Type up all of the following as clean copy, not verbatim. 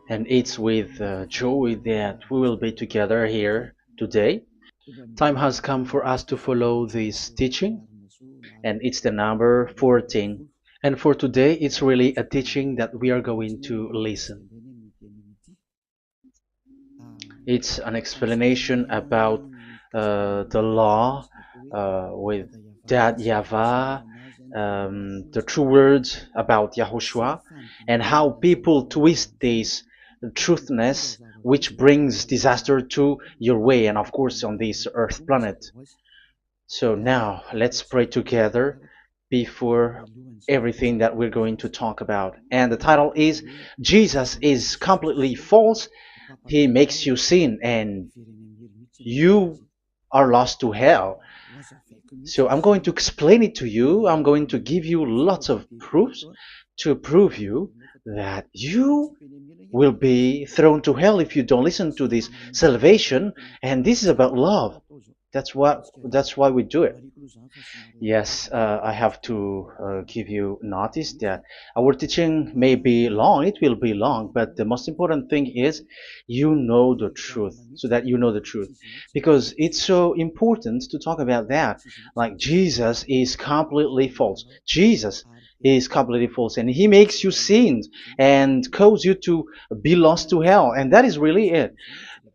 And it's with joy that we will be together here today. Time has come for us to follow this teaching, and it's the number 14. And for today, it's really a teaching that we are going to listen. It's an explanation about the law with that YAHVAH, the true words about YAHOSHUAH, and how people twist this truthness which brings disaster to your way and of course on this earth planet. So now let's pray together before everything that we're going to talk about. And the title is Jesus is completely false. He makes you sin and you are lost to hell. So I'm going to explain it to you. I'm going to give you lots of proofs to prove you that you will be thrown to hell if you don't listen to this salvation. And this is about love. That's why we do it. Yes, I have to give you notice that our teaching may be long, it will be long, but the most important thing is you know the truth, so that you know the truth. Because it's so important to talk about that. Like Jesus is completely false. Jesus is completely false, and he makes you sin and cause you to be lost to hell, and that is really it.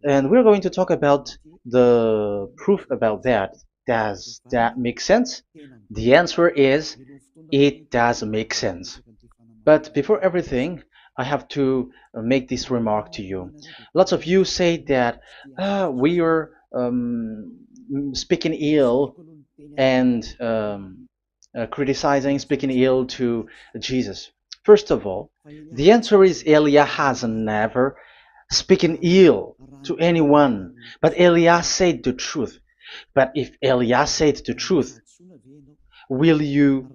And we're going to talk about the proof about that. Does that make sense? The answer is it does make sense. But before everything, I have to make this remark to you. Lots of you say that we are speaking ill and criticizing, speaking ill to Jesus. First of all, the answer is Elia has never speaking ill to anyone, but Elia said the truth. But if Elia said the truth, will you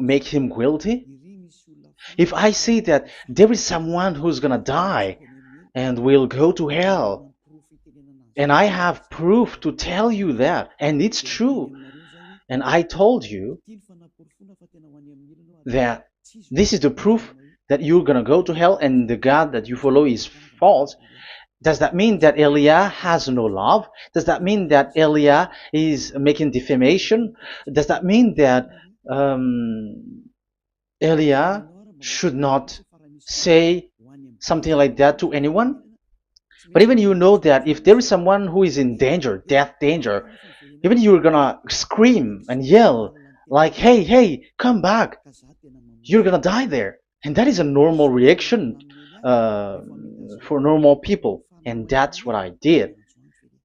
make him guilty? If I say that there is someone who's gonna die and will go to hell, and I have proof to tell you that, and it's true, and I told you that this is the proof that you're gonna go to hell and the God that you follow is false, does that mean that Elia has no love? Does that mean that Elia is making defamation? Does that mean that Elia should not say something like that to anyone? But even you know that if there is someone who is in danger, death danger, even you're gonna scream and yell like, hey, hey, come back. You're gonna die there. And that is a normal reaction for normal people. And that's what I did.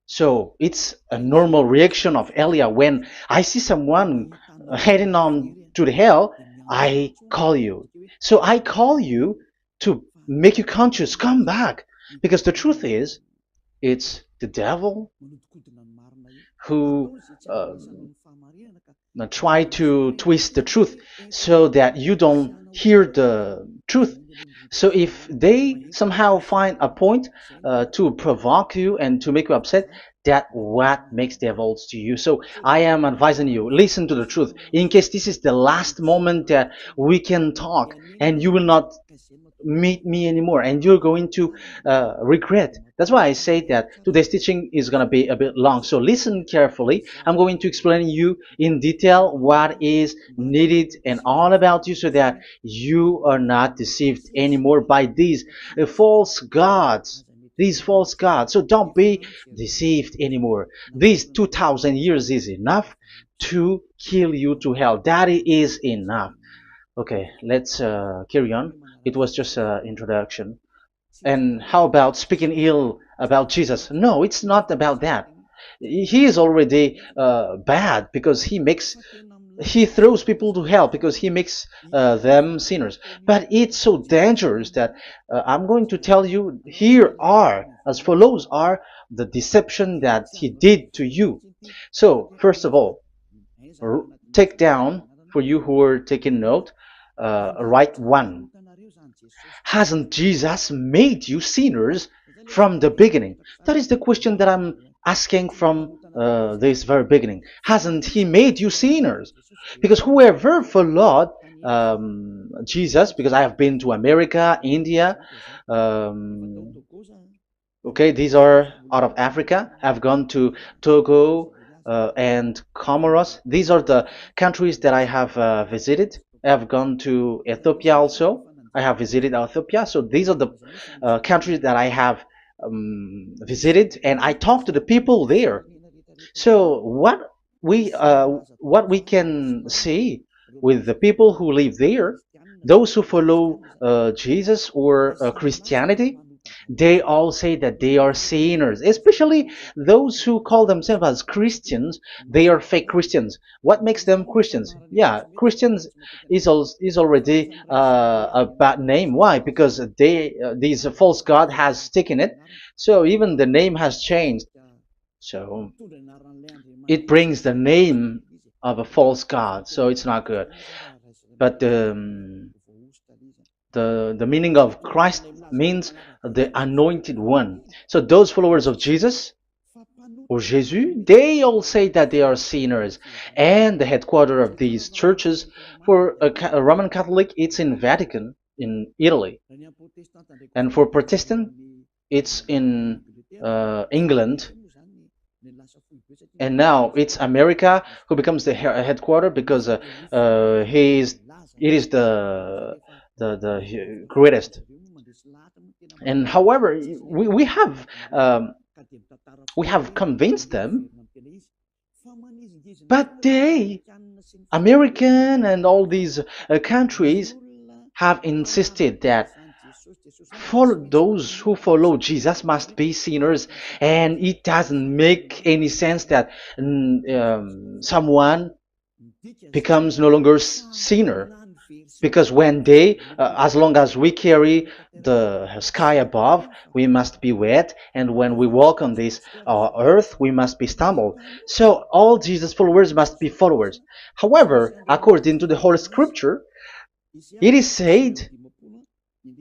So it's a normal reaction of Elia. When I see someone heading on to the hell, I call you. So I call you to make you conscious, come back. Because the truth is, it's the devil who try to twist the truth so that you don't hear the truth. So if they somehow find a point to provoke you and to make you upset, that what makes devils to you. So I am advising you, listen to the truth. In case this is the last moment that we can talk and you will not meet me anymore and you're going to regret. That's why I say that today's teaching is going to be a bit long, so listen carefully. I'm going to explain you in detail what is needed and all about you so that you are not deceived anymore by these false gods, these false gods. So don't be deceived anymore. These 2000 years is enough to kill you to hell. That is enough. Okay, let's carry on. It was just an introduction. And how about speaking ill about Jesus? No, it's not about that. He is already bad because he throws people to hell because he makes them sinners. But it's so dangerous that I'm going to tell you here are as follows are the deception that he did to you. So first of all, take down for you who are taking note. Write one. Hasn't Jesus made you sinners from the beginning? That is the question that I'm asking from this very beginning. Hasn't he made you sinners? Because whoever followed Jesus, because I have been to America, India. Um, okay, these are out of Africa. I've gone to Togo and Comoros. These are the countries that I have visited. I have gone to Ethiopia also. I have visited Ethiopia. So these are the countries that I have visited, and I talked to the people there. So what we can see with the people who live there, those who follow Jesus or Christianity, they all say that they are sinners, especially those who call themselves as Christians. They are fake Christians. What makes them Christians? Yeah, Christians is already a bad name. Why? Because these false god has taken it. So even the name has changed. So it brings the name of a false god. So it's not good. But the meaning of Christ means the anointed one. So those followers of Jesus or Jesus, they all say that they are sinners. And the headquarters of these churches for a Roman Catholic, it's in Vatican in Italy, and for Protestant, it's in England. And now it's America who becomes the headquarter because he is it is the greatest. And however, um, we have convinced them, but they, American and all these countries, have insisted that those who follow Jesus must be sinners, and it doesn't make any sense that someone becomes no longer sinner, because when they, as long as we carry the sky above, we must be wet, and when we walk on this earth, we must be stumbled. So all Jesus followers must be followers. However, according to the Holy Scripture, it is said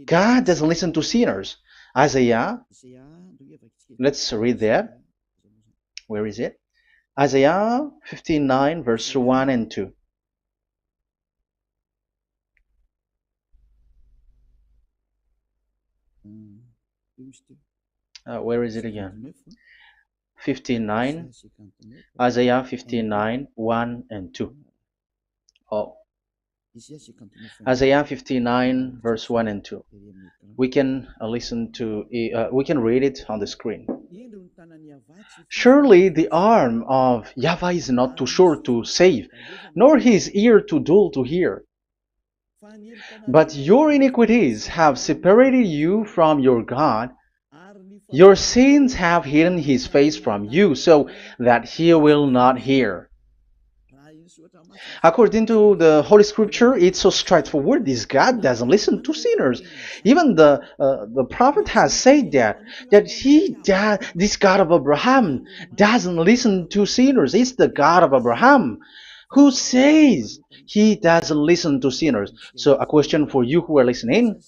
God doesn't listen to sinners. Isaiah, let's read that. Where is it? Isaiah 59, verse 1 and 2. Where is it again? 59, Isaiah 59, 1 and 2. Oh, Isaiah 59, verse 1 and 2. We can we can read it on the screen. Surely the arm of Yahweh is not too short to save, nor his ear too dull to hear. But your iniquities have separated you from your God. Your sins have hidden his face from you, so that he will not hear. According to the Holy Scripture, it's so straightforward. This God doesn't listen to sinners. Even the prophet has said this God of Abraham doesn't listen to sinners. It's the God of Abraham who says he doesn't listen to sinners. So a question for you who are listening: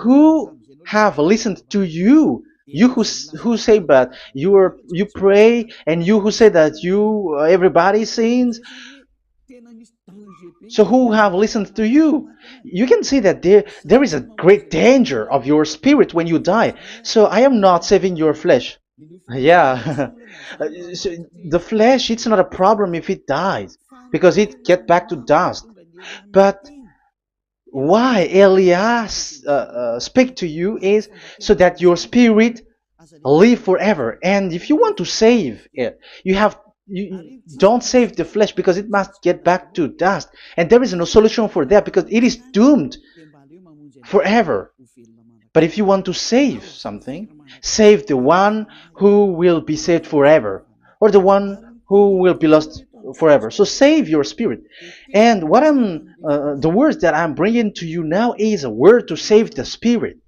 who have listened to you? You who say that you pray, and you who say that you everybody sins. So who have listened to you? You can see that there is a great danger of your spirit when you die. So I am not saving your flesh. Yeah. So the flesh, it's not a problem if it dies, because it get back to dust. But why Elias speak to you is so that your spirit live forever. And if you want to save it, you don't save the flesh, because it must get back to dust, and there is no solution for that because it is doomed forever. But if you want to save something, save the one who will be saved forever, or the one who will be lost forever. So save your spirit. And the words that I'm bringing to you now is a word to save the spirit.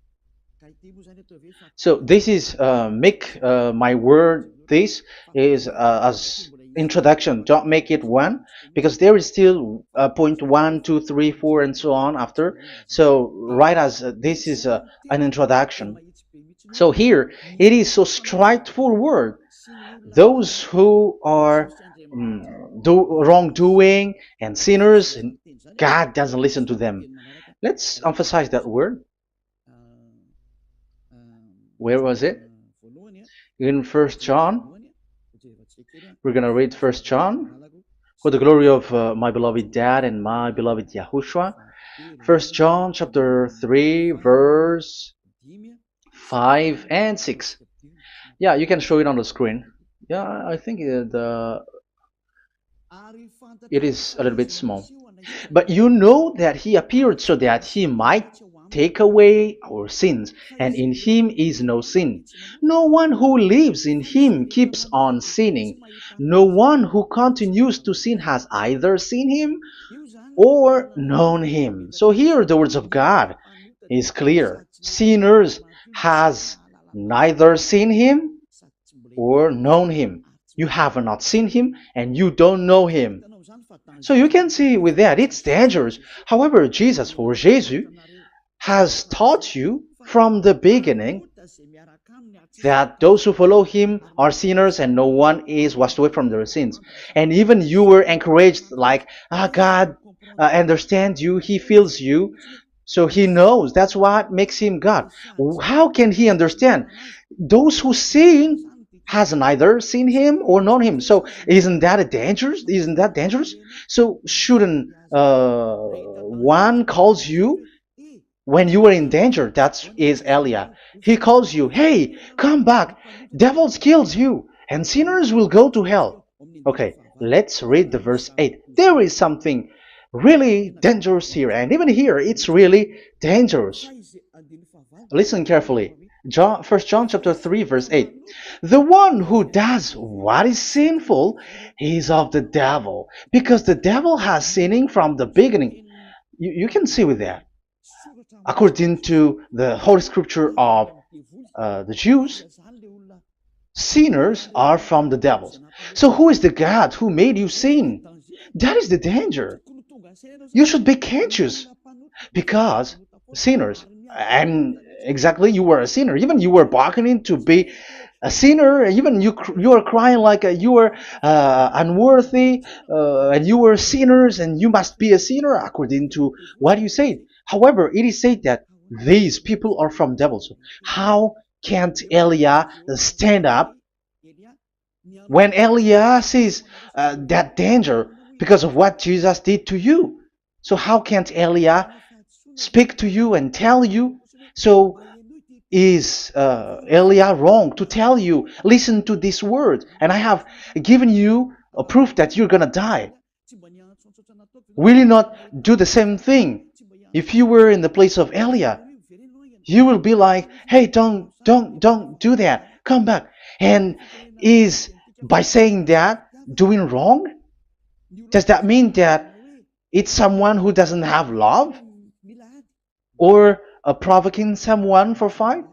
So this is make my word. This is as introduction. Don't make it one, because there is still point 1, 2, 3, 4, and so on after. So write as this is an introduction. So here it is so straightforward. Those who are wrongdoing and sinners, God doesn't listen to them. Let's emphasize that word. Where was it? In First John. We're gonna read First John. For the glory of my beloved Dad and my beloved YAHOSHUAH. First John chapter 3 verse 5 and 6. Yeah, you can show it on the screen. Yeah, I think it is a little bit small. But you know that he appeared so that he might take away our sins, and in him is no sin. No one who lives in him keeps on sinning. No one who continues to sin has either seen him or known him. So here the words of God is clear. Sinners has neither seen him or known him. You have not seen him and you don't know him. So you can see with that it's dangerous. However, Jesus or Jesus has taught you from the beginning that those who follow him are sinners and no one is washed away from their sins. And even you were encouraged like, God understands you, he feels you, so he knows. That's what makes him God. How can he understand? Those who sin has neither seen him or known him. So isn't that a dangerous? Isn't that dangerous? So shouldn't one calls you when you are in danger? That is Elia. He calls you, hey, come back. Devils kills you, and sinners will go to hell. Okay, let's read the verse 8. There is something really dangerous here, and even here it's really dangerous. Listen carefully. First John chapter 3 verse 8. The one who does what is sinful is of the devil, because the devil has sinning from the beginning. You can see with that. According to the Holy Scripture of the Jews, sinners are from the devils. So who is the God who made you sin? That is the danger. You should be conscious, because sinners, and exactly you were a sinner, even you were bargaining to be a sinner, even you are crying like you were unworthy, and you were sinners and you must be a sinner according to what you said. However, it is said that these people are from devils. How can't Elia stand up when Elia sees that danger because of what Jesus did to you? So how can't Elia speak to you and tell you? So is Elia wrong to tell you, listen to this word, and I have given you a proof that you're gonna die? Will you not do the same thing? If you were in the place of Elia, you will be like, hey, don't do that, come back. And is by saying that doing wrong? Does that mean that it's someone who doesn't have love, or provoking someone for fight?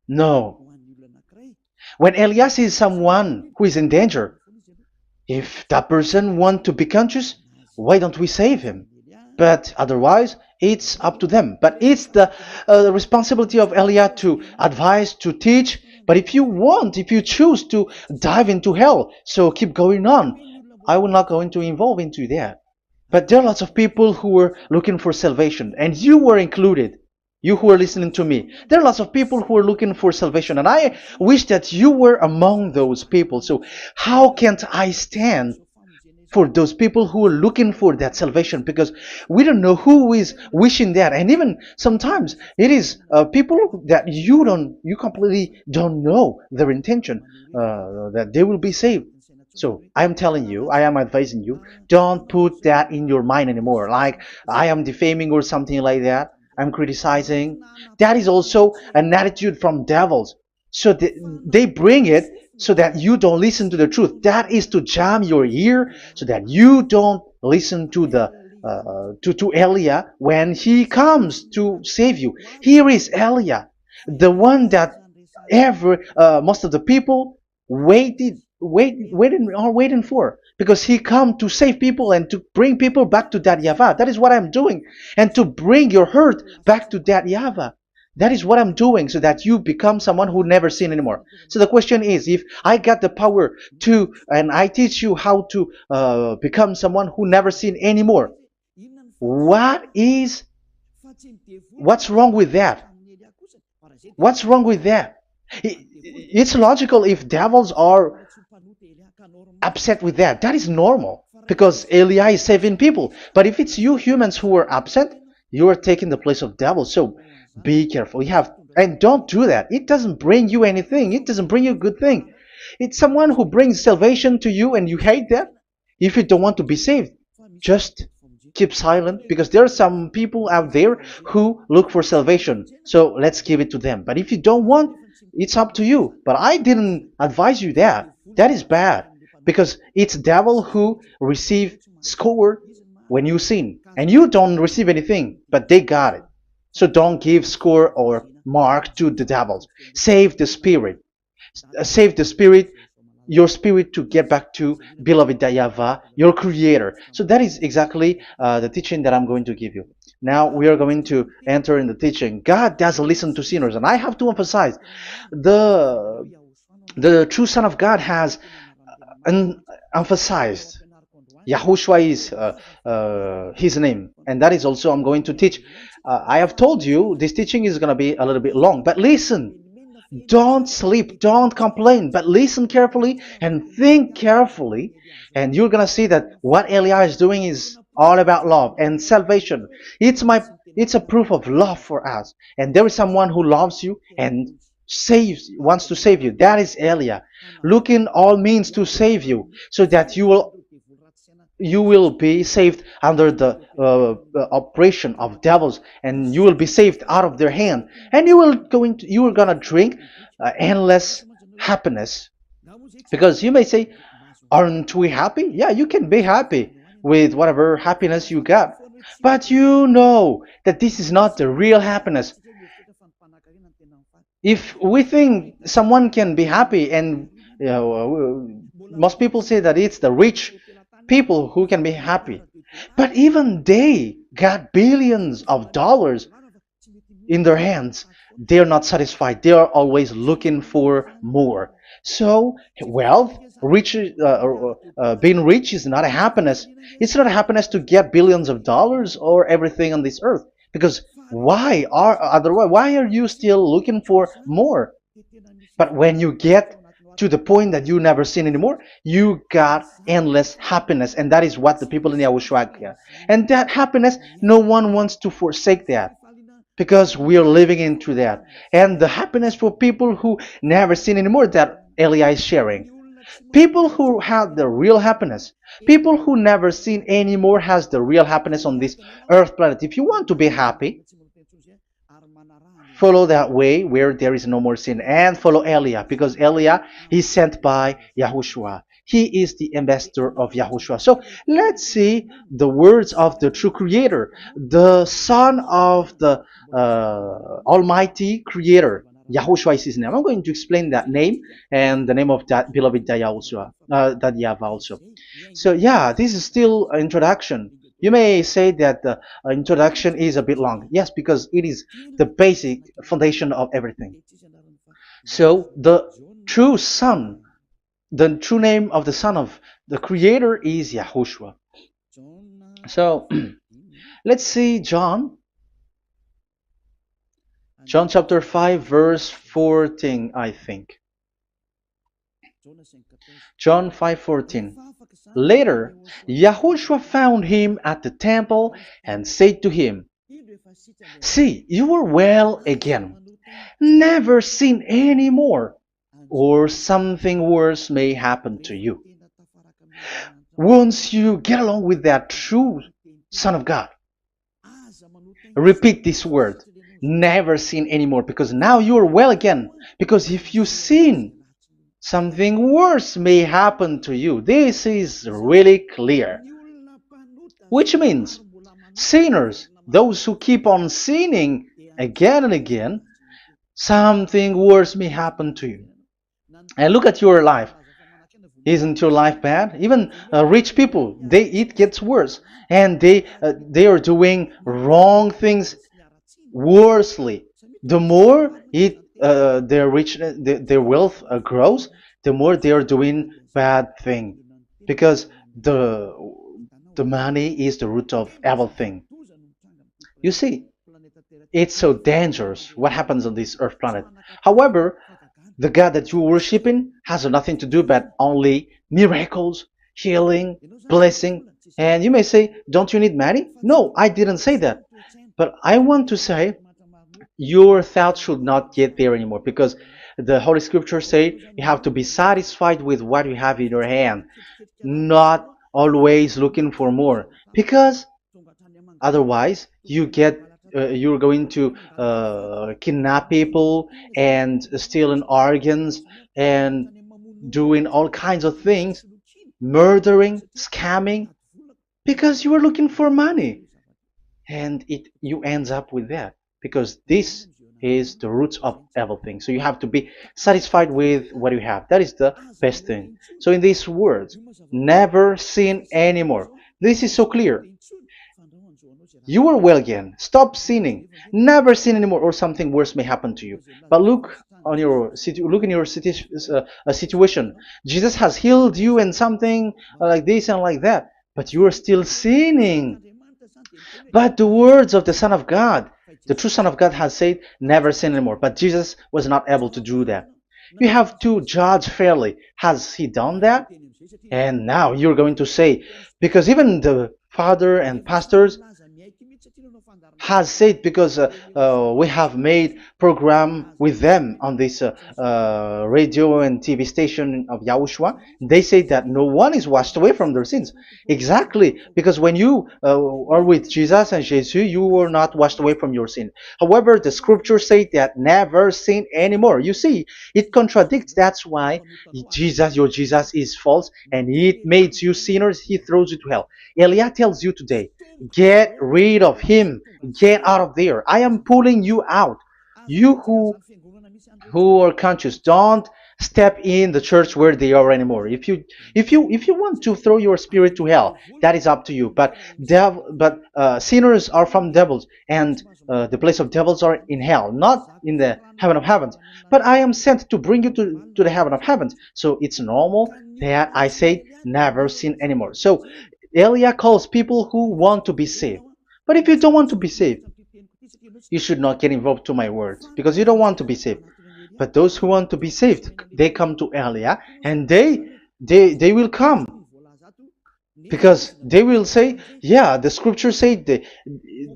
No. When Elias sees someone who is in danger, if that person wants to be conscious, why don't we save him? But otherwise, it's up to them. But it's the responsibility of Elias to advise, to teach. But if you choose to dive into hell, so keep going on. I will not go into involve into that. But there are lots of people who were looking for salvation, and you were included. You who are listening to me, there are lots of people who are looking for salvation, and I wish that you were among those people. So how can't I stand for those people who are looking for that salvation? Because we don't know who is wishing that, and even sometimes it is people that you completely don't know their intention that they will be saved. So I am telling you, I am advising you, don't put that in your mind anymore, like I am defaming or something like that. I'm criticizing. That is also an attitude from devils. So they bring it so that you don't listen to the truth. That is to jam your ear so that you don't listen to the to Elia when he comes to save you. Here is Elia, the one that most of the people waiting for, because he come to save people and to bring people back to that YAHVAH. That is what I'm doing, and to bring your hurt back to that YAHVAH. That is what I'm doing, so that you become someone who never sin anymore. So the question is, if I got the power to, and I teach you how to become someone who never sin anymore, What is what's wrong with that? What's wrong with that? It's logical if devils are upset with that. That is normal because Eli is saving people. But if it's you humans who are upset, you are taking the place of devils. So be careful. You have and don't do that. It doesn't bring you anything. It doesn't bring you a good thing. It's someone who brings salvation to you and you hate that. If you don't want to be saved, just keep silent because there are some people out there who look for salvation. So let's give it to them. But if you don't want, it's up to you. But I didn't advise you that. That is bad because it's devil who receive score when you sin and you don't receive anything, but they got it. So don't give score or mark to the devils. Save the spirit. Save the spirit, your spirit to get back to beloved Dayava, your creator. So that is exactly the teaching that I'm going to give you. Now we are going to enter in the teaching. God doesn't listen to sinners, and I have to emphasize the the true Son of God has emphasized. Yahushua is his name, and that is also I'm going to teach. I have told you this teaching is going to be a little bit long, but listen. Don't sleep, don't complain, but listen carefully and think carefully, and you're gonna see that what Eli is doing is all about love and salvation. It's a proof of love for us, and there is someone who loves you and wants to save you. That is Elia, looking all means to save you, so that you will be saved under the operation of devils, and you will be saved out of their hand, and you are gonna drink endless happiness. Because you may say, aren't we happy? Yeah, you can be happy with whatever happiness you got, but you know that this is not the real happiness. If we think someone can be happy, and most people say that it's the rich people who can be happy, but even they got billions of dollars in their hands. They're not satisfied. They are always looking for more. So wealth, being rich is not a happiness. It's not a happiness to get billions of dollars or everything on this earth. Because why are you still looking for more? But when you get to the point that you never sin anymore, you got endless happiness, and that is what the people in Yahushua get. And that happiness, no one wants to forsake that because we are living into that. And the happiness for people who never sin anymore that Elia is sharing. People who have the real happiness, people who never sin anymore has the real happiness on this earth planet. If you want to be happy, follow that way where there is no more sin and follow Elia because Elia is sent by Yahushua. He is the ambassador of Yahushua. So let's see the words of the true creator, the son of the almighty creator. Yahushua is his name. I'm going to explain that name and the name of that beloved Yahushua, that Yahvah also. So yeah, this is still an introduction. You may say that the introduction is a bit long. Yes, because it is the basic foundation of everything. So the true name of the Son of the Creator is Yahushua. So let's see John chapter 5 verse 14, I think. John 5:14. Later, Yahushua found him at the temple and said to him, "See, you are well again. Never sin any more, or something worse may happen to you." Once you get along with that true Son of God, repeat this word. Never sin anymore, because now you are well again. Because if you sin, something worse may happen to you. This is really clear. Which means sinners, those who keep on sinning again and again, something worse may happen to you. And look at your life. Isn't your life bad? Even rich people, it gets worse, and they are doing wrong things worsely. The more their wealth grows, the more they are doing bad thing, because the money is the root of everything. You see, it's so dangerous what happens on this earth planet. However, the God that you're worshiping has nothing to do but only miracles, healing, blessing. And you may say, don't you need money? No, I didn't say that. But I want to say your thoughts should not get there anymore, because the Holy Scriptures say you have to be satisfied with what you have in your hand, not always looking for more, because otherwise you're going to kidnap people and stealing organs and doing all kinds of things, murdering, scamming, because you are looking for money, and it you ends up with that, because this is the roots of everything. So you have to be satisfied with what you have. That is the best thing. So in these words, never sin anymore. This is so clear. You are well again. Stop sinning. Never sin anymore, or something worse may happen to you. But look in your situation. Jesus has healed you and something like this and like that, but you are still sinning. But the words of the Son of God, the true Son of God, has said, never sin anymore. But Jesus was not able to do that. You have to judge fairly. Has he done that? And now you're going to say, because even the father and pastors has said, because we have made program with them on this radio and TV station of YAHOSHUAH, they say that no one is washed away from their sins. Exactly, because when you are with Jesus and Jesus, you are not washed away from your sin. However, the scriptures say that never sin anymore. You see, it contradicts. That's why your Jesus is false, and it makes you sinners. He throws you to hell. Elia tells you today, get rid of him. Get out of there. I am pulling you out. You who are conscious, don't step in the church where they are anymore. If you want to throw your spirit to hell, that is up to you. But sinners are from devils, and the place of devils are in hell, not in the heaven of heavens. But I am sent to bring you to the heaven of heavens. So it's normal that I say never sin anymore. So Elia calls people who want to be saved. But if you don't want to be saved, you should not get involved to my words, because you don't want to be saved. But those who want to be saved, they come to Elia, and they will come, because they will say, yeah, the scriptures say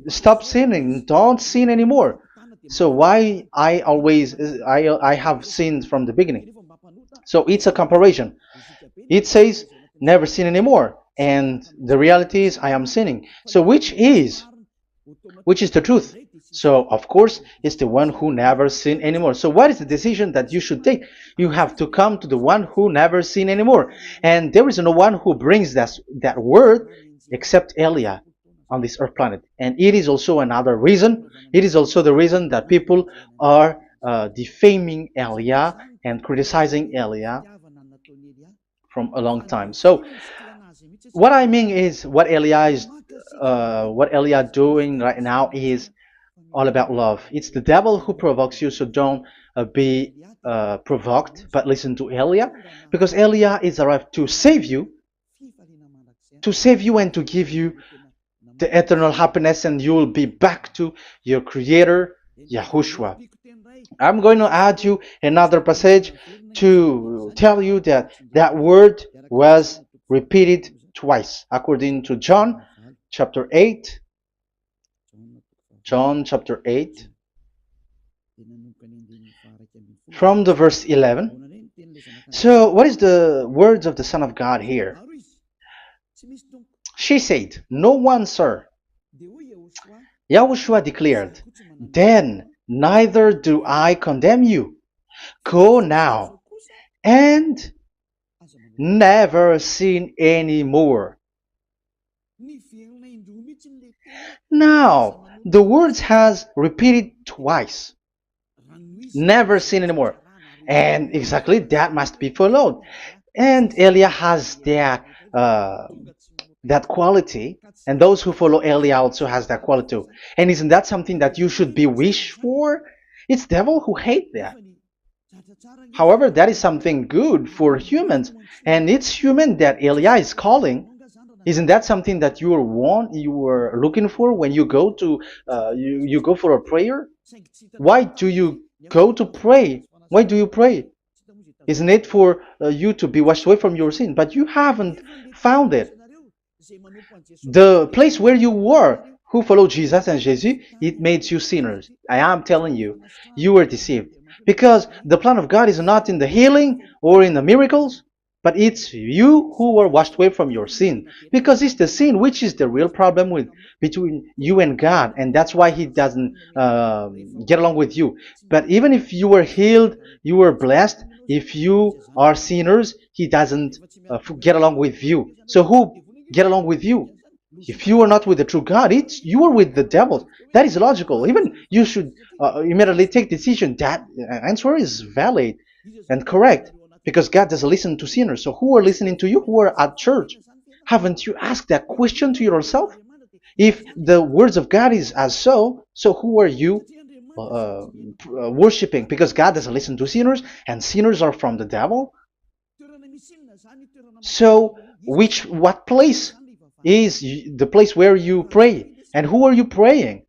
stop sinning, don't sin anymore. So why I have sinned from the beginning? So it's a comparison. It says never sin anymore, and the reality is I am sinning. So which is the truth? So of course it's the one who never sin anymore. So what is the decision that you should take? You have to come to the one who never sin anymore, and there is no one who brings that word except Elia on this earth planet. And it is also another reason. It is also the reason that people are defaming Elia and criticizing Elia from a long time. So what I mean is what Elia doing right now is all about love. It's the devil who provokes you, so don't be provoked, but listen to Elia, because Elia is arrived to save you and to give you the eternal happiness, and you will be back to your Creator, Yahushua. I'm going to add you another passage to tell you that that word was repeated twice, according to John chapter 8. John chapter 8, from the verse 11. So what is the words of the Son of God here? She said, no one, sir. Yahushua declared, then neither do I condemn you. Go now and never sin anymore. Now, the words has repeated twice. Never sin anymore. And exactly that must be followed. And Elia has that quality, and those who follow Elia also has that quality too. And isn't that something that you should be wish for? It's devil who hate that. However, that is something good for humans, and it's human that Elia is calling. Isn't that something that you were looking for when you go to you go for a prayer? Why do you go to pray? Why do you pray? Isn't it for you to be washed away from your sin? But you haven't found it. The place where you were, who followed Jesus and Jesus, it made you sinners. I am telling you, you were deceived. Because the plan of God is not in the healing or in the miracles, but it's you who were washed away from your sin. Because it's the sin which is the real problem with between you and God, and that's why He doesn't get along with you. But even if you were healed, you were blessed. If you are sinners, He doesn't get along with you. So who get along with you? If you are not with the true God, it's you are with the devil. That is logical. Even you should immediately take decision. That answer is valid and correct because God doesn't listen to sinners. So who are listening to you? Who are at church? Haven't you asked that question to yourself? If the words of God is as so who are you worshiping? Because God doesn't listen to sinners, and sinners are from the devil. So, what place is the place where you pray? And who are you praying?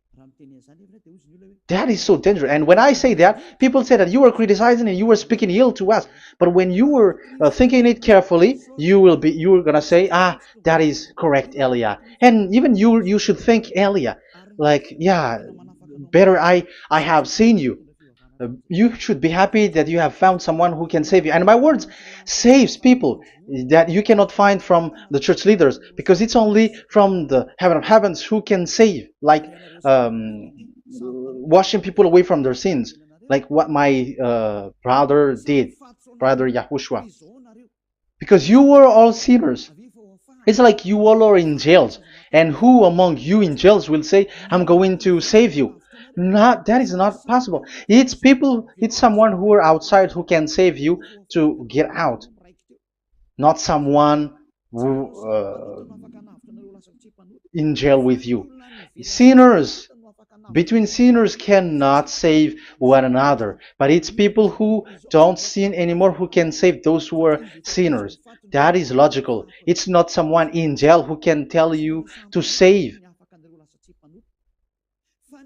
That is so dangerous. And when I say that, people say that you were criticizing and you were speaking ill to us. But when you were thinking it carefully, you were gonna say, that is correct, Elia. And even you should think Elia, like, yeah, better I have seen you. You should be happy that you have found someone who can save you. And my words saves people that you cannot find from the church leaders because it's only from the heaven of heavens who can save, like washing people away from their sins, like what my brother did, brother Yahushua. Because you were all sinners. It's like you all are in jails. And who among you in jails will say, I'm going to save you? Not, that is not possible. It's people, it's someone who are outside who can save you to get out. Not someone who in jail with you. Sinners, between sinners cannot save one another, but it's people who don't sin anymore who can save those who are sinners. That is logical. It's not someone in jail who can tell you to save.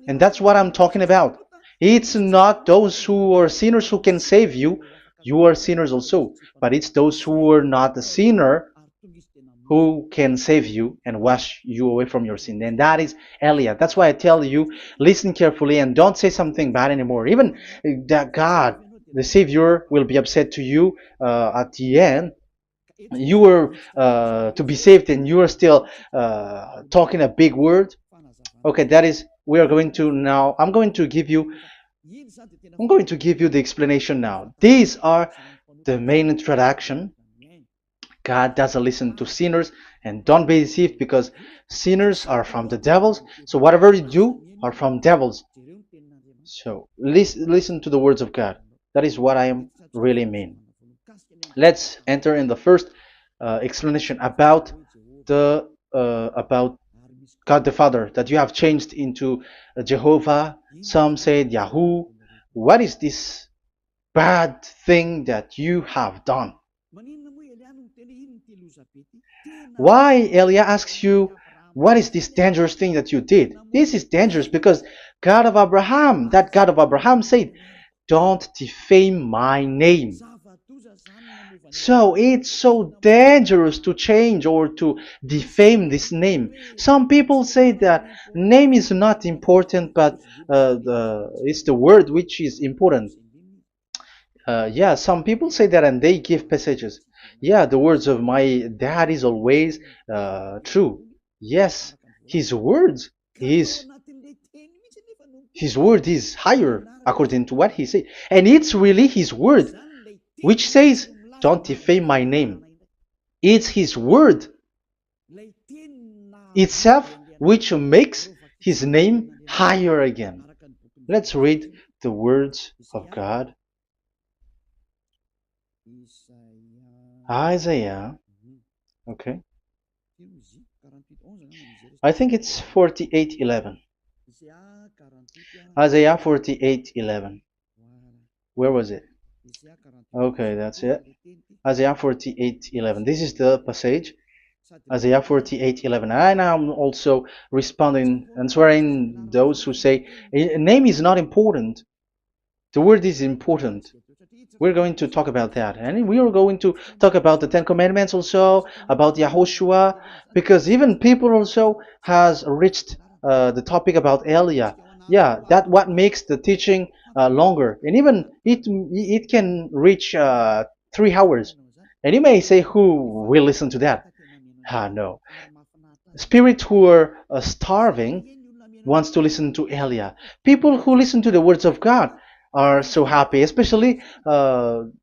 And that's what I'm talking about. It's not those who are sinners who can save you. You are sinners also. But it's those who are not a sinner who can save you and wash you away from your sin. And that is Elia. That's why I tell you, listen carefully and don't say something bad anymore. Even that God, the Savior, will be upset to you at the end. You were to be saved and you are still talking a big word. Okay, that is, we are going to now, I'm going to give you the explanation now. These are the main introduction. God doesn't listen to sinners, and don't be deceived because sinners are from the devils. So whatever you do are from devils. So listen to the words of God. That is what I am really mean. Let's enter in the first explanation about about God the Father that you have changed into Jehovah. Some said Yahoo. What is this bad thing that you have done? Why Elia asks you, what is this dangerous thing that you did? This is dangerous because God of Abraham, that God of Abraham said, don't defame my name. So it's so dangerous to change or to defame this name. Some people say that name is not important, but it's the word which is important. Yeah, some people say that and they give passages. Yeah, the words of my dad is always true. Yes, his words is his word is higher according to what he said. And it's really his word which says, don't defame my name. It's his word itself which makes his name higher again. Let's read the words of God. Isaiah, okay. I think it's 48:11. Isaiah 48:11. Where was it? Okay, that's it. Isaiah 48:11. This is the passage. Isaiah 48:11. And I'm also responding, answering those who say a name is not important. The word is important. We're going to talk about that. And we are going to talk about the Ten Commandments also, about Yahushua, because even people also has reached the topic about Elia. Yeah, that what makes the teaching longer. And even it can reach 3 hours. And you may say, who will listen to that? Ah, no. Spirits who are starving wants to listen to Elia. People who listen to the words of God are so happy, especially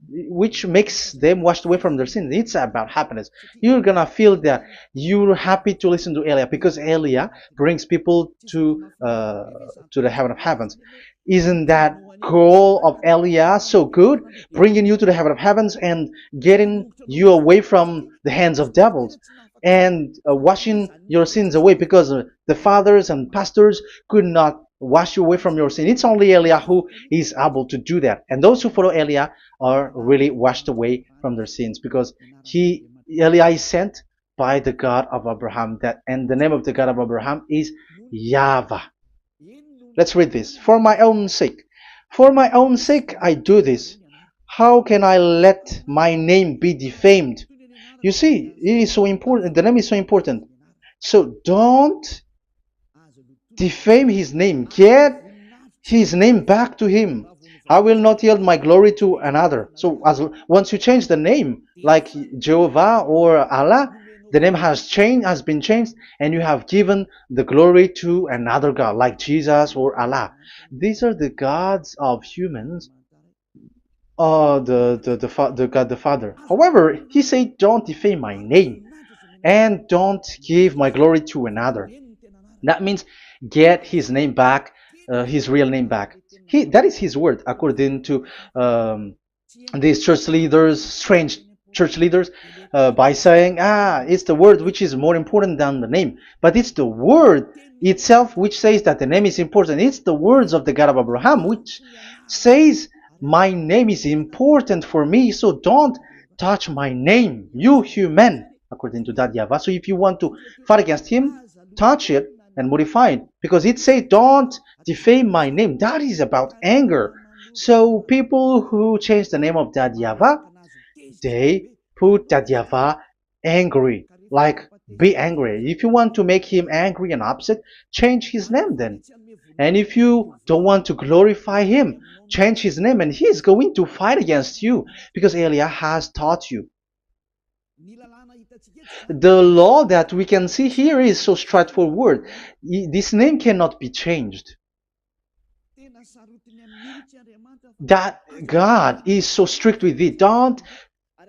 which makes them washed away from their sins. It's about happiness. You're gonna feel that you're happy to listen to Elia because Elia brings people to the heaven of heavens. Isn't that goal of Elia so good? Bringing you to the heaven of heavens and getting you away from the hands of devils and washing your sins away because the fathers and pastors could not wash you away from your sin. It's only Elia who is able to do that. And those who follow Elia are really washed away from their sins because Elia is sent by the God of Abraham. That and the name of the God of Abraham is YAHVAH. Let's read this. For my own sake. For my own sake I do this. How can I let my name be defamed? You see, it is so important. The name is so important. So don't defame his name. Get his name back to him. I will not yield my glory to another. So once you change the name, like Jehovah or Allah, the name has been changed, and you have given the glory to another God, like Jesus or Allah. These are the gods of humans, the God the Father. However, he said, "Don't defame my name, and don't give my glory to another." That means get his name back, his real name back. That is his word, according to um, these church leaders, strange church leaders, by saying, it's the word which is more important than the name. But it's the word itself which says that the name is important. It's the words of the God of Abraham which says, my name is important for me, so don't touch my name, you human, according to that YAHVAH. So if you want to fight against him, touch it and modify it, because it says, don't defame my name. That is about anger. So people who change the name of that YAHVAH, they put that YAHVAH angry, like be angry. If you want to make him angry and upset, change his name then. And if you don't want to glorify him, change his name, and he is going to fight against you because Elia has taught you. The law that we can see here is so straightforward. This name cannot be changed. That God is so strict with it. Don't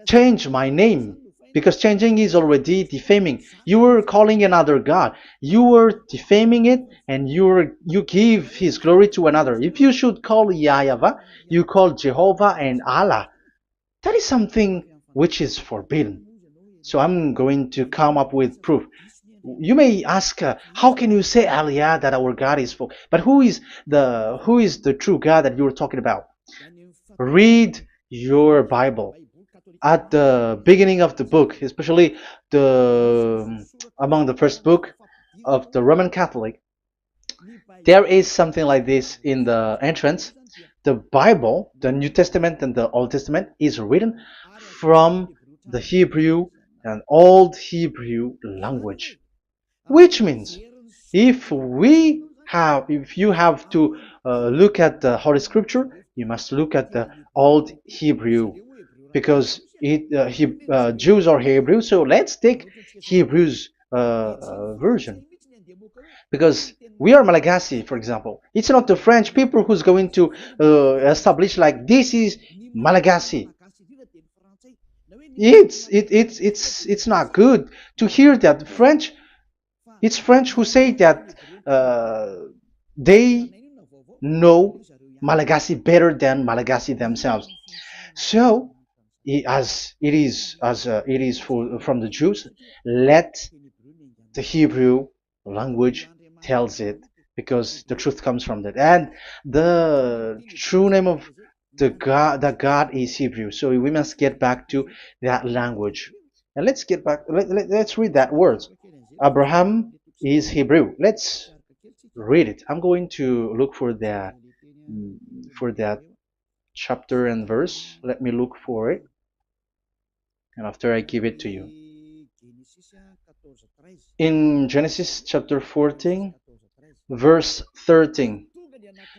change my name, because changing is already defaming. You are calling another God. You are defaming it, and you give his glory to another. If you should call YAHVAH, you call Jehovah and Allah. That is something which is forbidden. So I'm going to come up with proof. You may ask, how can you say Aliyah that our God is for? But who is the true God that you're talking about? Read your Bible. At the beginning of the book, especially the among the first book of the Roman Catholic, there is something like this in the entrance. The Bible, the New Testament and the Old Testament, is written from the Hebrew and Old Hebrew language, which means if you have to look at the Holy Scripture, you must look at the Old Hebrew, because Jews are Hebrew. So let's take Hebrew's version, because we are Malagasy, for example. It's not the French people who's going to establish like this is Malagasy. It's not good to hear that French. It's French who say that they know Malagasy better than Malagasy themselves. So, as it is from the Jews, let the Hebrew language tells it, because the truth comes from that, and the true name of the God is Hebrew. So we must get back to that language. And let's get back. Let's read that word. Abraham is Hebrew. Let's read it. I'm going to look mm, for that chapter and verse. Let me look for it, and after I give it to you. In Genesis chapter 14, verse 13,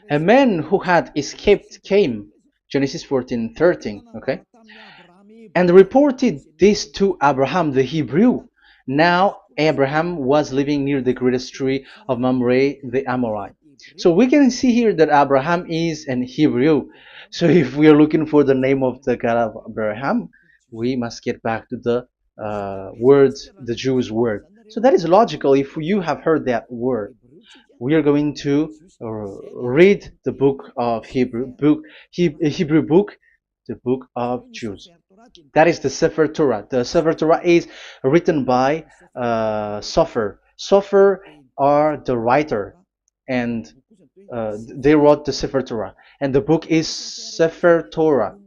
a man who had escaped came, Genesis 14:13, okay, and reported this to Abraham the Hebrew. Now Abraham was living near the greatest tree of Mamre the Amorite. So we can see here that Abraham is an Hebrew. So if we are looking for the name of the God of Abraham, we must get back to the word, the Jewish word. So that is logical. If you have heard that word, we are going to read the book of Hebrew book, the book of Jews. That is the Sefer Torah. The Sefer Torah is written by Sofer. Sofer are the writer, and they wrote the Sefer Torah, and the book is Sefer Torah.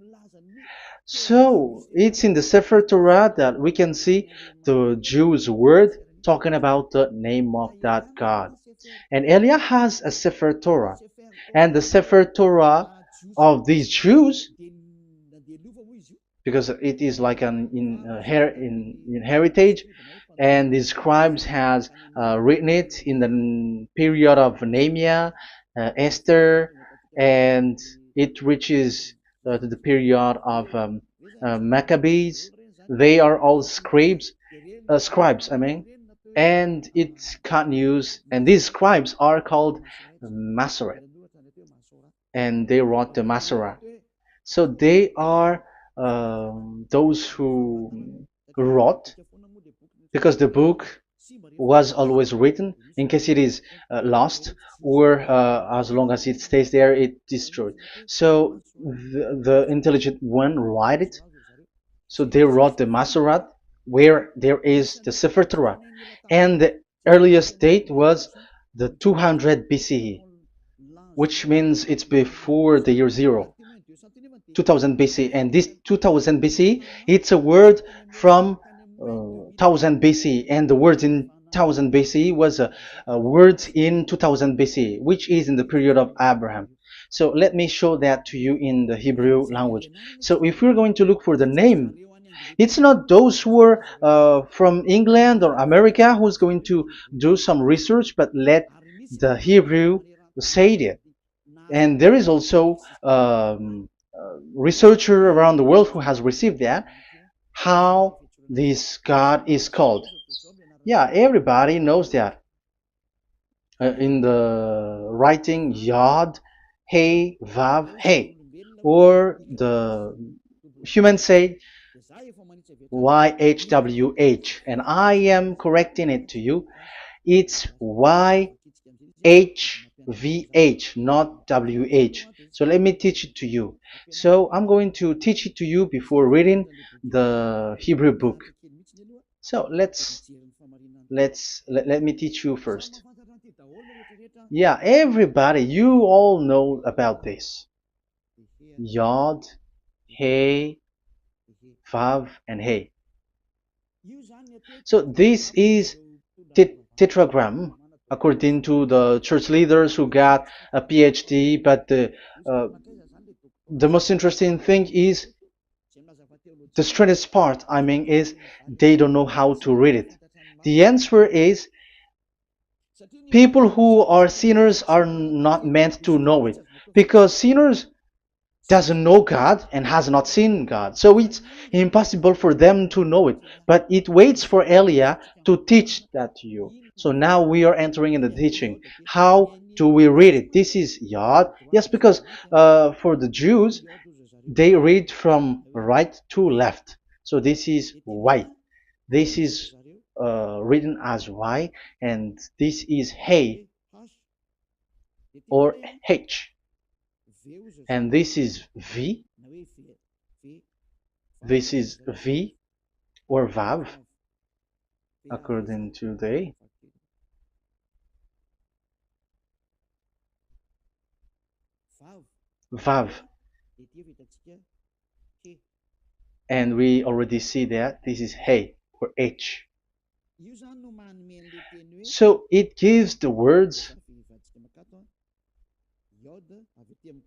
So it's in the Sefer Torah that we can see the Jews' word talking about the name of that God. And Elia has a Sefer Torah, and the Sefer Torah of these Jews, because it is like an in heritage, and the scribes has written it in the period of Nehemiah, Esther, and it reaches to the period of Maccabees. They are all scribes, I mean, and it continues, and these scribes are called Masoret, and they wrote the Masorah. So they are those who wrote, because the book was always written in case it is lost, or as long as it stays there, it destroyed. So the intelligent one write it. So they wrote the Masorat, where there is the Sefer Torah, and the earliest date was the 200 BCE, which means it's before the year zero. 2000 BC, and this 2000 BC, it's a word from 1000 BC, and the word in 1000 BC was a word in 2000 BC, which is in the period of Abraham. So let me show that to you in the Hebrew language. So if we're going to look for the name, it's not those who are from England or America who's going to do some research, but let the Hebrew say it. And there is also researcher around the world who has received that, how this God is called. Yeah, everybody knows that. In the writing Yod, Hey, Vav, Hey, or the human say YHWH, and I am correcting it to you. It's YHVH, not WH. So let me teach it to you. So I'm going to teach it to you before reading the Hebrew book. So let me teach you first. Yeah, everybody, you all know about this. Yod, Hey, Vav, and Hey. So this is tetragram, according to the church leaders who got a PhD. But the most interesting thing is, the strangest part, I mean, is they don't know how to read it. The answer is, people who are sinners are not meant to know it, because sinners doesn't know God and has not seen God. So it's impossible for them to know it. But it waits for Elia to teach that to you. So now we are entering in the teaching. How do we read it? This is Yod. Yes, because for the Jews, they read from right to left. So this is Y. This is written as Y, and this is Hey or H. And this is V. This is V or Vav, according to they. Vav. And we already see that this is Hey. or H. So it gives the words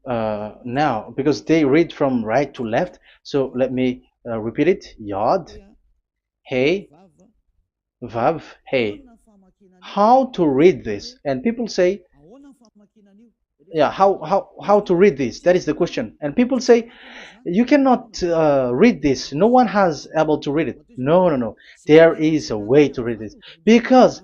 now, because they read from right to left. So let me repeat it. Yod, Hey, Vav, Hey. How to read this? And people say, yeah, how to read this? That is the question. And people say, you cannot read this. No one has able to read it. No, no, no. There is a way to read this, because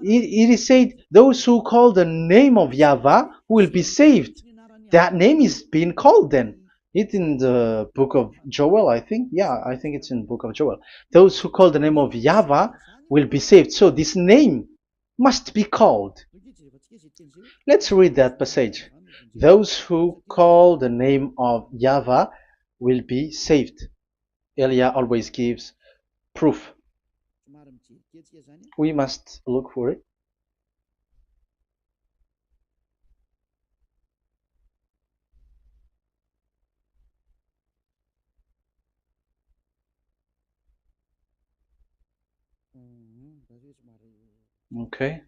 it is said, those who call the name of Yahweh will be saved. That name is being called then. It's in the book of Joel, I think. Yeah, I think it's in the book of Joel. Those who call the name of Yahweh will be saved. So this name must be called. Let's read that passage. Those who call the name of Yahweh will be saved. Elia always gives proof. We must look for it. Okay.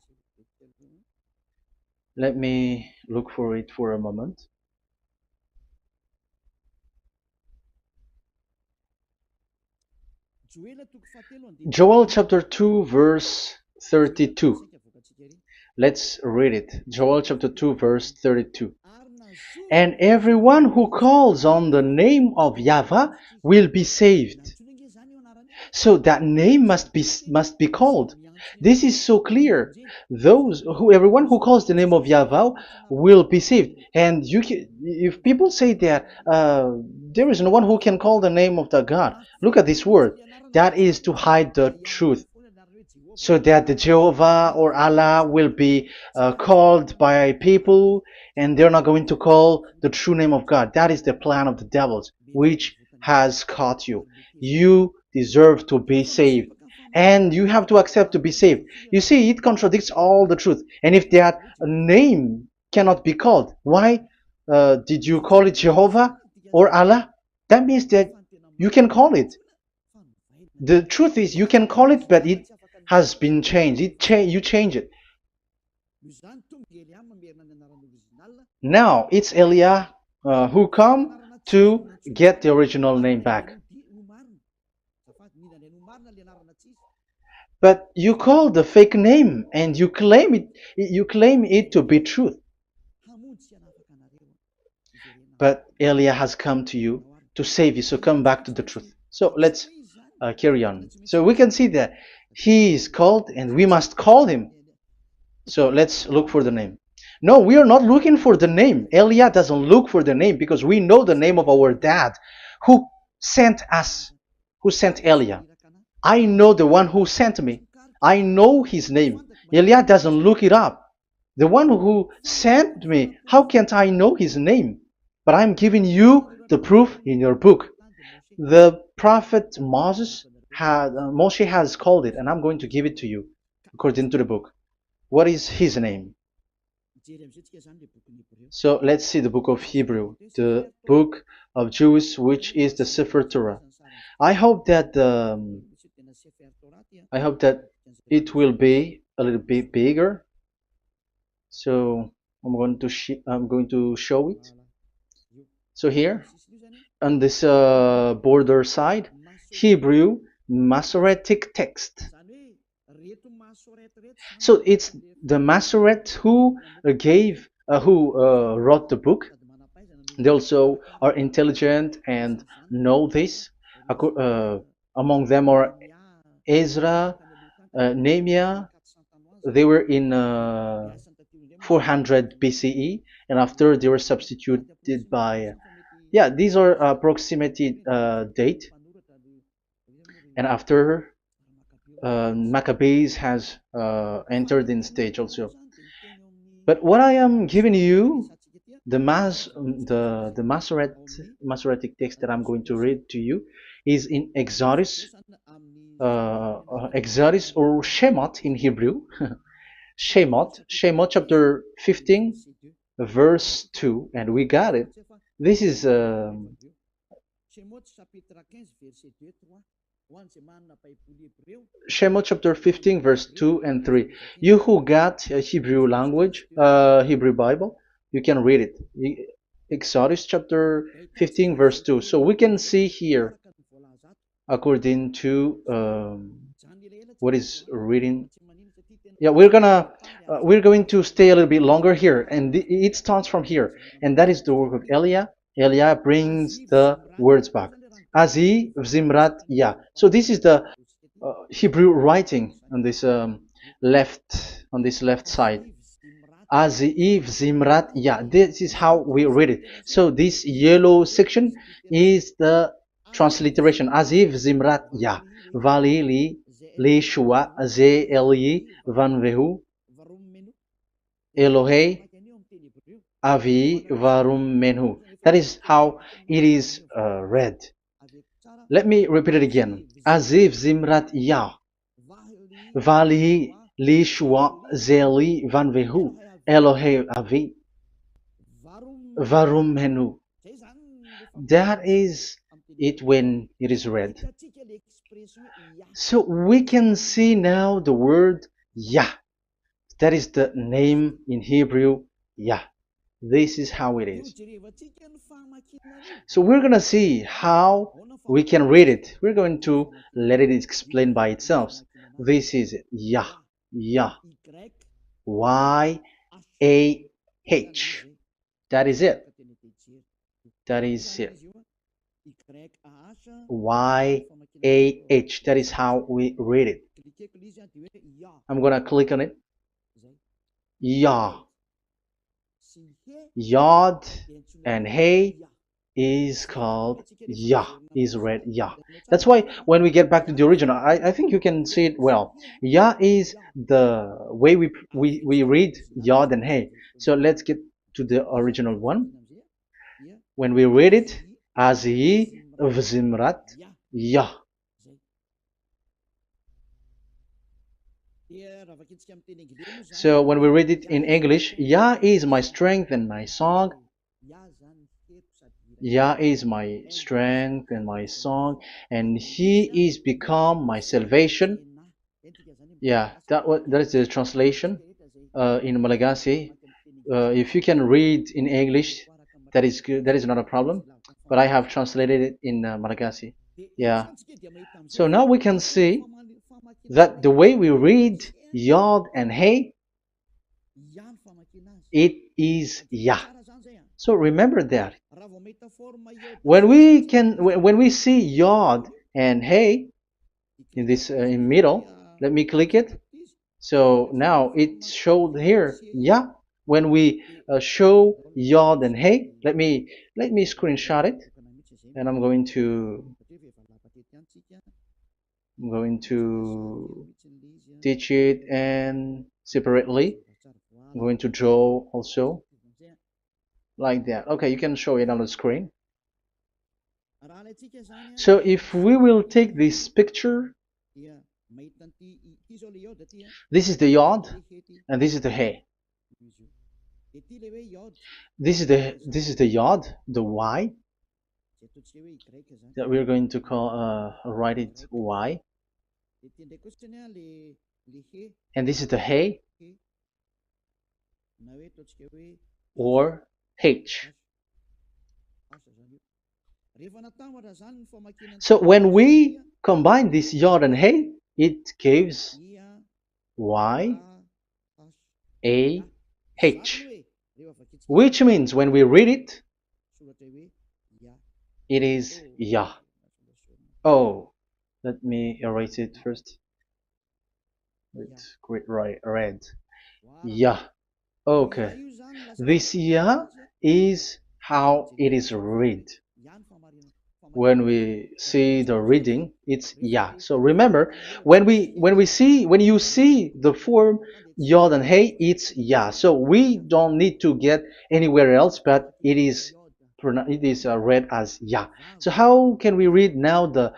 Let me look for it for a moment. Joel chapter 2 verse 32. Let's read it. Joel chapter 2 verse 32. And everyone who calls on the name of Yahweh will be saved. So that name must be called. This is so clear. Everyone who calls the name of Yahweh will be saved. And if people say that there is no one who can call the name of the God, look at this word. That is to hide the truth, so that the Jehovah or Allah will be called by people, and they're not going to call the true name of God. That is the plan of the devils, which has caught you. You deserve to be saved, and you have to accept to be saved. You see, it contradicts all the truth. And if that name cannot be called, why did you call it Jehovah or Allah? That means that you can call it. The truth is, you can call it, but it has been changed. You change it. Now it's Elia who come to get the original name back. But you call the fake name and you claim it to be truth. But Elia has come to you to save you, so come back to the truth. So let's carry on. So we can see that he is called and we must call him. So let's look for the name. No, we are not looking for the name. Elia doesn't look for the name, because we know the name of our dad who sent us, who sent Elia. I know the one who sent me. I know his name. Elia doesn't look it up. The one who sent me, how can't I know his name? But I'm giving you the proof in your book. The prophet Moses Moshe has called it, and I'm going to give it to you according to the book. What is his name? So let's see the book of Hebrew, the book of Jews, which is the Sefer Torah. I hope that it will be a little bit bigger. So I'm going to show it. So here on this border side, Hebrew Masoretic text. So it's the Masoret who wrote the book. They also are intelligent and know this. Among them are Ezra, Nehemiah. They were in 400 BCE, and after they were substituted by, these are approximated date. And after Maccabees has entered in stage also. But what I am giving you, the Masoretic text that I'm going to read to you, is in Exodus, Exodus or Shemot in Hebrew. Shemot chapter 15, verse 2, and we got it. This is Shemot chapter 15 verse 2 and 3. You who got a Hebrew language, Hebrew Bible, you can read it. Exodus chapter 15 verse 2. So we can see here according to what is reading. Yeah, we're going to stay a little bit longer here, and it starts from here, and that is the work of Eliah. Eliah brings the words back. Azi Zimrat Ya. So this is the Hebrew writing on this left side. Aziv Zimrat Ya. This is how we read it. So this yellow section is the transliteration. Aziv Zimrat Ya. Vali li shua ze eli van vehu Elohei avi varum menhu. That is how it is read. Let me repeat it again. Aziv Zimrat Ya. Vali li shua ze eli van vehu Elohei avi varum menhu. That is it when it is read. So we can see now the word Yah. That is the name in Hebrew, Yah. This is how it is. So we're going to see how we can read it. We're going to let it explain by itself. This is it. Yah. Yah. Y-A-H. That is it. That is it. Y-A-H. That is how we read it. I'm going to click on it. Yah. Yod and Hey is called Yah, is read Yah. That's why when we get back to the original, I think you can see it well. Yah is the way we read Yod and Hey. So let's get to the original one. When we read it, Azi Vzimrat Yah. So when we read it in English, Yah is my strength and my song. Yah is my strength and my song, and He is become my salvation. Yeah, that is the translation in Malagasy. If you can read in English, that is good. That is not a problem. But I have translated it in Malagasy. Yeah. So now we can see that the way we read Yod and Hey, it is Yah. So remember that. When we see Yod and Hey in this in middle, let me click it. So now it showed here Yah. When we show Yod and Hey, let me screenshot it, and I'm going to teach it and separately. I'm going to draw also like that. Okay, you can show it on the screen. So if we will take this picture, this is the Yod and this is the Hey. This is the Yod, the Y, that we're going to call write it Y. And this is the Hey or H. So when we combine this Yod and Hey, it gives Y A H, which means when we read it, it is Yah. Oh, let me erase it first with great red. Yah. Okay. This Yah is how it is read. When we see the reading, it's Yah. So remember, when you see the form Yod and Hey, it's Yah. So we don't need to get anywhere else, but it is read as Yah. So how can we read now the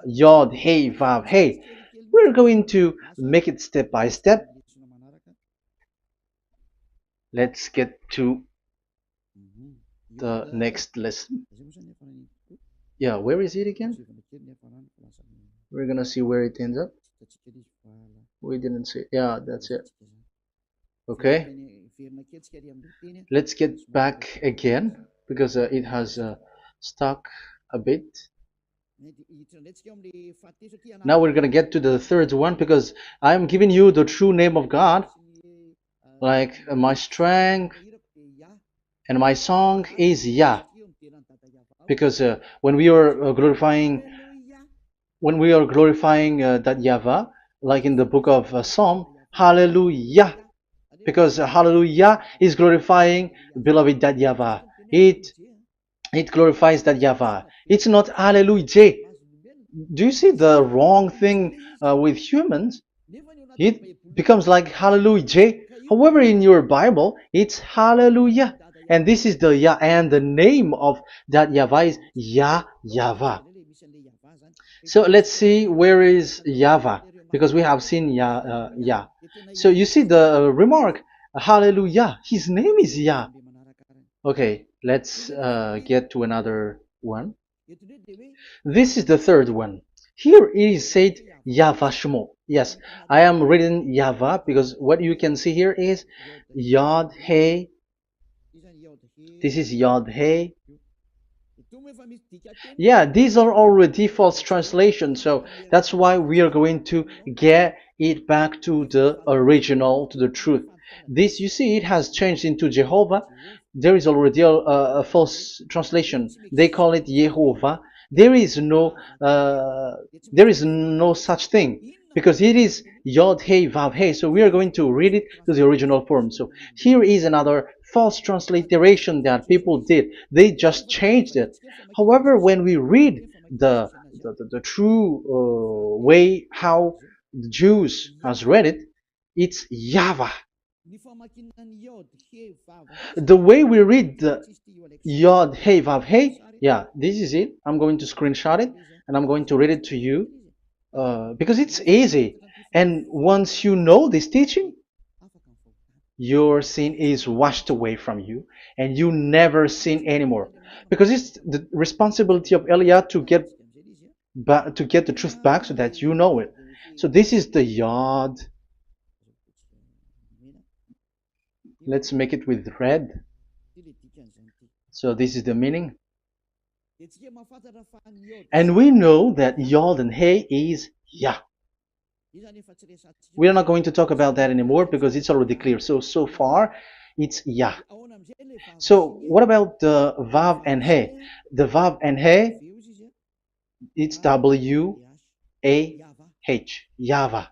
Yod, Hey, Vav, Hey? We're going to make it step by step. Let's get to the next lesson. Yeah, where is it again? We're gonna see where it ends up. We didn't see. Yeah, that's it. Okay. Let's get back again because it has stuck a bit. Now we're gonna get to the third one because I'm giving you the true name of God, like my strength and my song is Yah. Because when we are glorifying that Yahvah, like in the book of Psalm, Hallelujah, because Hallelujah is glorifying beloved that Yahvah. It glorifies that Yahvah. It's not Hallelujah. Do you see the wrong thing with humans? It becomes like Hallelujah. However, in your Bible, it's Hallelujah. And this is the Yah, and the name of that Yahvah is Yahvah. So let's see where is Yahvah, because we have seen Yah. So you see the remark, Hallelujah. His name is Yah. Okay, let's get to another one. This is the third one. Here it is said YAHVAH. Yes, I am reading Yahvah because what you can see here is Yod Hey. This is Yod Hey. Yeah, these are already false translations, so that's why we are going to get it back to the original, to the truth. This, you see, it has changed into Jehovah. There is already a false translation. They call it Yehovah. There is no, uh, there is no such thing because it is Yod Hey Vav Hey. So we are going to read it to the original form. So here is another false transliteration that people did. They just changed it. However, when we read the true way how the Jews has read it, it's Yahvah. The way we read the Yod Hey Vav Hey, yeah, this is it. I'm going to screenshot it and I'm going to read it to you because it's easy. And once you know this teaching, your sin is washed away from you and you never sin anymore. Because it's the responsibility of Eliah to get the truth back so that you know it. So this is the Yod. Let's make it with red. So this is the meaning. And we know that Yod and Hey is Yah. We are not going to talk about that anymore because it's already clear. So far, it's Yah. So what about the Vav and He? The Vav and He, it's W-A-H, Yahvah.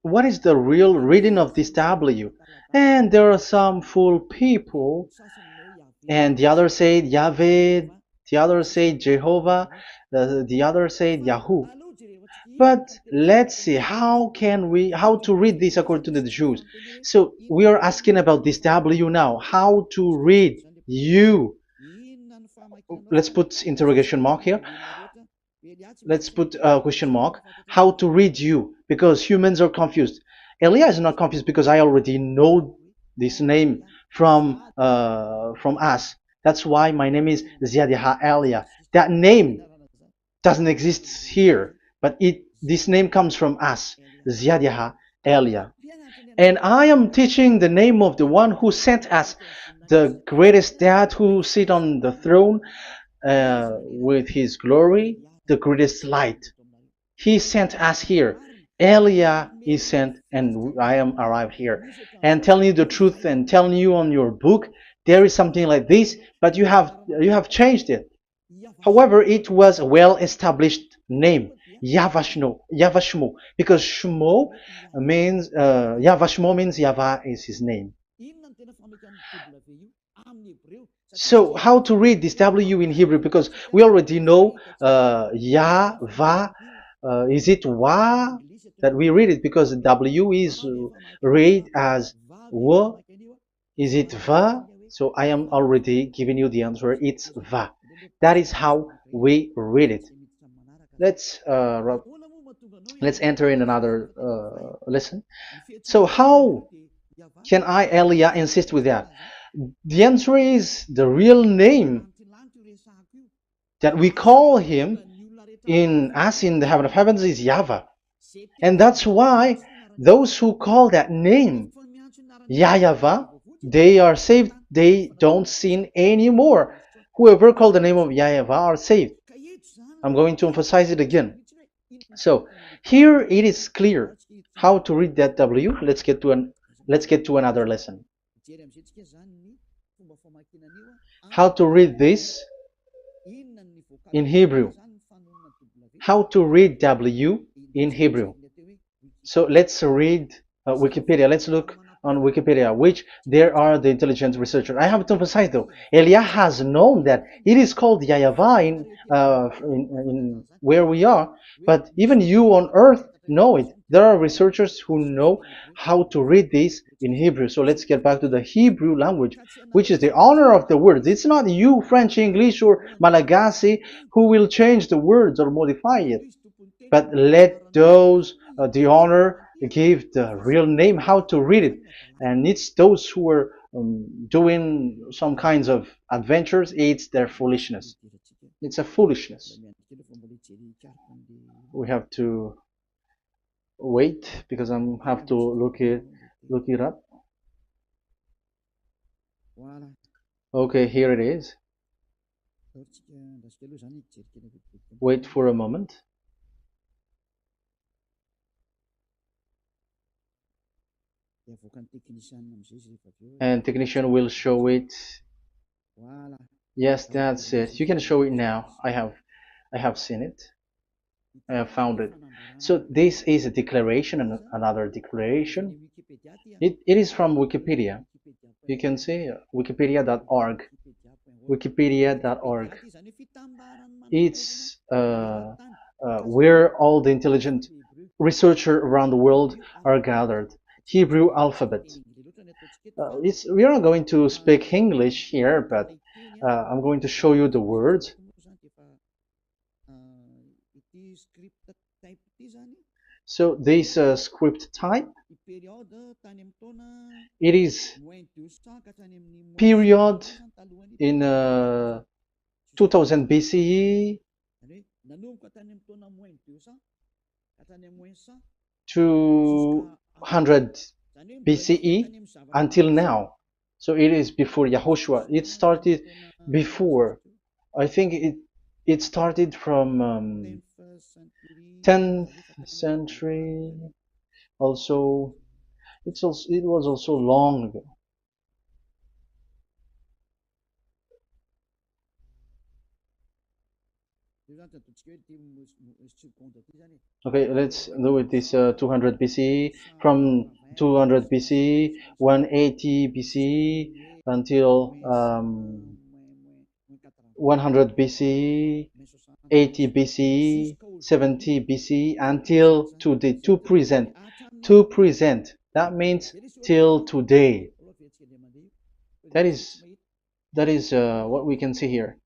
What is the real reading of this W? And there are some fool people, and the others say Yahweh, the others say Jehovah, the others say Yahoo. But let's see how to read this according to the Jews. So we are asking about this W now. How to read you? Let's put interrogation mark here. Let's put a question mark. How to read you? Because humans are confused. Elia is not confused because I already know this name from us. That's why my name is Ziadiha Elia. That name doesn't exist here, but this name comes from us, Ziadiha Elia. And I am teaching the name of the one who sent us, the greatest dad who sit on the throne with his glory, the greatest light. He sent us here. Elia is sent, and I am arrived here. And telling you the truth and telling you on your book, there is something like this, but you have changed it. However, it was a well-established name, YAHVAH, because Shmo means YAHVAH means Yahvah is his name. So how to read this W in Hebrew? Because we already know Yahvah. Is it Wa that we read it? Because W is read as W. Is it Va? So I am already giving you the answer. It's Va. That is how we read it. Let's enter in another lesson. So how can I, Elia, insist with that? The answer is the real name that we call him in as in the heaven of heavens is YAHVAH. And that's why those who call that name YAHVAH, they are saved. They don't sin anymore. Whoever called the name of YAHVAH are saved. I'm going to emphasize it again. So here it is clear how to read that W. Let's get to another lesson. How to read this in Hebrew. How to read W in Hebrew. So let's read Wikipedia. Let's look on Wikipedia, which there are the intelligent researchers. I have to emphasize though, Elia has known that it is called YAHVAH in where we are, but even you on earth know it. There are researchers who know how to read this in Hebrew. So let's get back to the Hebrew language, which is the honor of the words. It's not you, French, English, or Malagasy, who will change the words or modify it. But let those the honor give the real name how to read it, and it's those who are doing some kinds of adventures. It's their foolishness. It's a foolishness. We have to wait because I have to look it up. Okay, here it is. Wait for a moment. And technician will show it. Yes, that's it. You can show it now. I have seen it. I have found it. So this is a declaration and another declaration. It is from Wikipedia. You can see wikipedia.org. Wikipedia.org. It's where all the intelligent researchers around the world are gathered. Hebrew alphabet. We are not going to speak English here, but I'm going to show you the words. So this script type, it is period in 2000 BCE to 100 BCE until now. So it is before Yahushua. It started before. I think it started from 10th century. Also, it was also long ago. Okay, let's do it this 200 BCE, from 200 BCE, 180 BCE until 100 BCE, 80 BCE, 70 BCE until today, to present. To present. That means till today. That is what we can see here.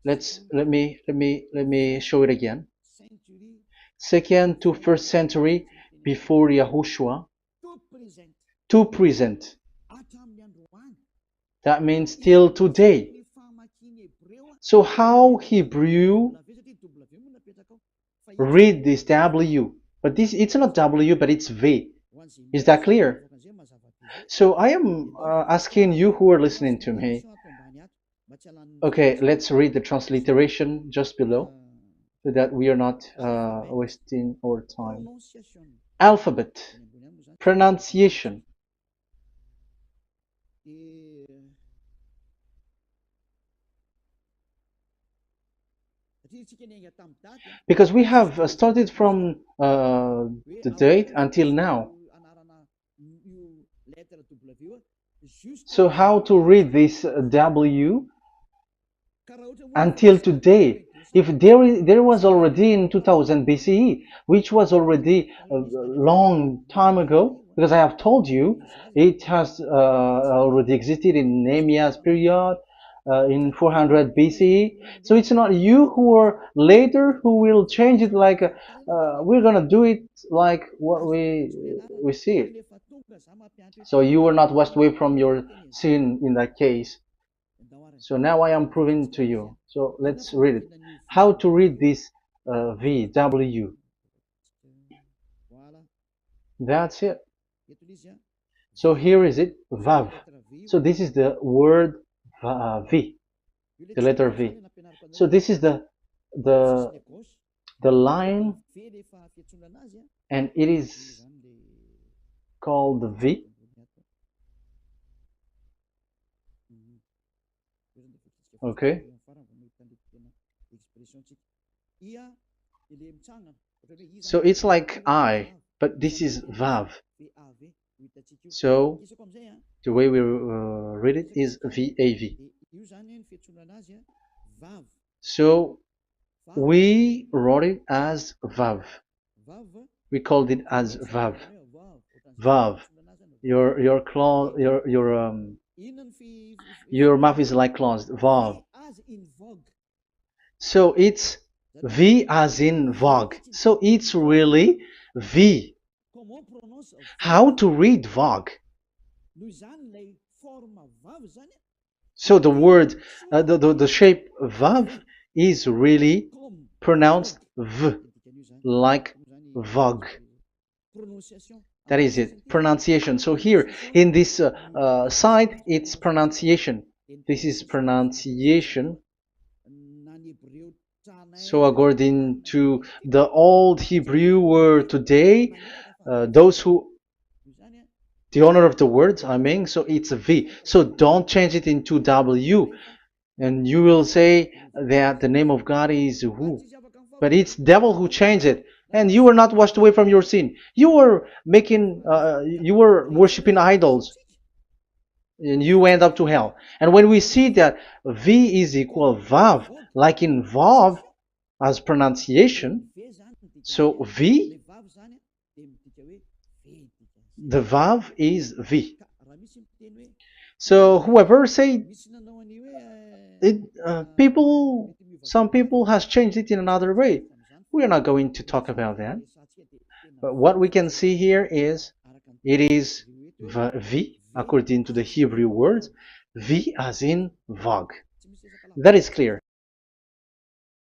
Let me show it again. Second to first century before Yahushua. To present. That means till today. So how Hebrew read this W? But it's not W, but it's V. Is that clear? So I am asking you who are listening to me. Okay, let's read the transliteration just below, so that we are not wasting our time. Alphabet, pronunciation. Because we have started from the date until now. So how to read this W until today? If there was already in 2000 BCE, which was already a long time ago, because I have told you it has already existed in Nehemiah's period, in 400 BCE. So it's not you who are later who will change it, like we're gonna do it like what we see it. So you were not washed away from your sin in that case. So now I am proving to you. So let's read it. How to read this V, W. That's it. So here is it, Vav. So this is the word V, the letter V. So this is the the line, and it is called the V. Okay. So it's like I, but this is Vav. So the way we read it is VAV. So we wrote it as Vav. We called it as Vav. Vav. Your claw, your mouth is like closed. Vav. So it's V as in Vogue. So it's really V. How to read Vogue? So the word, the shape Vav is really pronounced V, like Vogue. That is it, pronunciation. So here in this side, it's pronunciation. This is pronunciation. So according to the old Hebrew word today, those who, the owner of the words, I mean, so it's a V. So don't change it into W. And you will say that the name of God is who? But it's devil who changed it. And you were not washed away from your sin. You were you were worshiping idols. And you end up to hell. And when we see that V is equal Vav, like in Vav, as pronunciation, so V, the Vav is V. So whoever say it, some people has changed it in another way. We are not going to talk about that. But what we can see here is it is V according to the Hebrew words, V as in Vogue. That is clear.